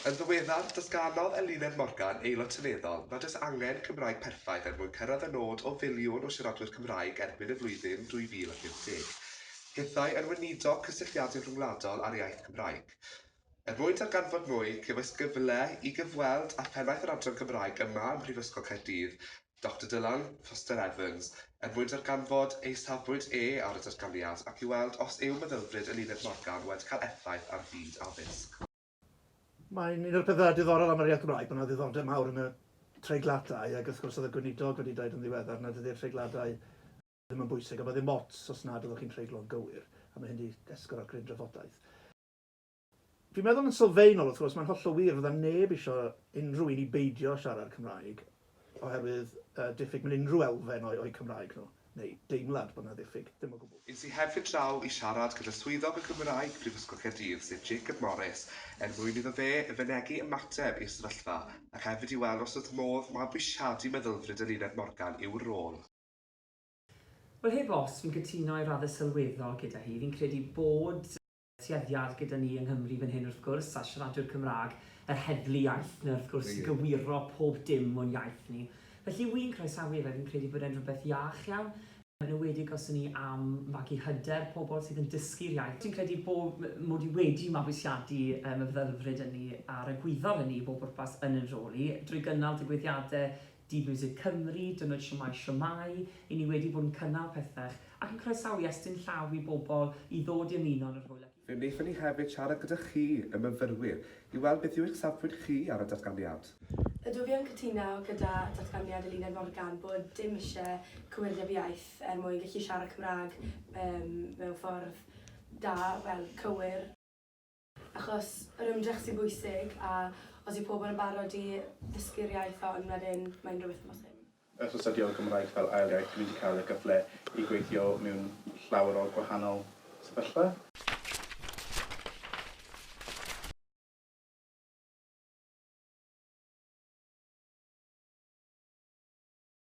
Yn ddiweddar, datganodd Eluned Morgan aelod seneddol nad oes angen Cymraeg perffaith mwyn cyrraedd y nod o miliwn o siaradwyr Cymraeg erbyn y flwyddyn 2050. Hithau yn weinidog cysylltiadau rhyngwladol ar Iaith Gymraeg. Mwyn darganfod mwy, cefais gyfle i gyfweld a Phennaeth yr Adran Gymraeg yma ym Mhrifysgol Caerdydd, Dr Dylan Foster Evans, mwyn darganfod ei safbwynt ar y datganiad ac i weld os yw meddylfryd Eluned Morgan wedi cael effaith ar fyd addysg. Mae'n un o'r pethau diddorol am yr Iaith Gymraeg, bod yna ddiddordeb mawr yn y treigladau, ac wrth gwrs oedd y gweinidog wedi dweud yn ddiweddar nad ydy'r treigladau ddim yn bwysig, a bod ddim ots os nad ydych chi'n treiglo'n gywir, a mae hyn wedi esgor ar gryn drafodaeth. Fi'n meddwl yn sylfaenol, wrth gwrs, mae'n hollol wir fydda neb eisiau unrhyw un i beidio siarad Cymraeg, oherwydd diffyg mewn unrhyw elfen o'i Cymraeg nhw, neu deimlad bod yna diffyg, ddim o gwbl. Is i hefyd draw i siarad gyda Swyddog y Gymraeg Brifysgol Caerdydd, sef Jacob Morris, mwyn iddo fe fynegu ymateb i'r sefyllfa, ac hefyd i weld os oedd modd mabwysiadu meddylfryd Eluned Morgan yw'r rôl. Wel, heb os, fi'n cytuno i raddau sylweddol gyda hi. Fi'n credu bod tueddiad gyda ni yng Nghymru fan hyn wrth gwrs, a siaradwyr Cymraeg, yr heddlu iaith na wrth gwrs i gywiro pob dim o'n iaith ni. Felly wy'n croesawu fe, fi'n credu bod e'n rhywbeth iach iawn. Yn ywedig os ni am magu hyder pobl sydd yn dysgu'r iaith. Dwi'n credu bod mod i wedi mabwysiadu y meddylfryd yn ni a'r egwyddor yn ni bob pwrpas yn yn rôl i, drwy gynnal digwyddiadau Dydd Music Cymru, diwrnod siomai, i ni wedi bod yn cynnal pethau ac yn croesawu estyn llaw i bobl i ddod i ymuno yn yr hwyl. Fe wnaethon ni hefyd siarad gyda chi, y myfyrwyr, i weld beth yw eich safbwynt chi ar y datganiad. Ydw fi yn cytuno gyda Datganiad Eluned Morgan bod dim eisiau cywirdeb iaith mwyn gallu siarad Cymraeg mewn ffordd da, fel cywir. Achos yr ymdrech sy'n bwysig a os yw pobl yn barod i ddysgu'r iaith ond wedyn mae'n rhywbeth yn bosib. Wrth astudio Cymraeg fel ail iaith, dwi wedi cael y gyfle i gweithio mewn llawer o gwahanol sefyllfa.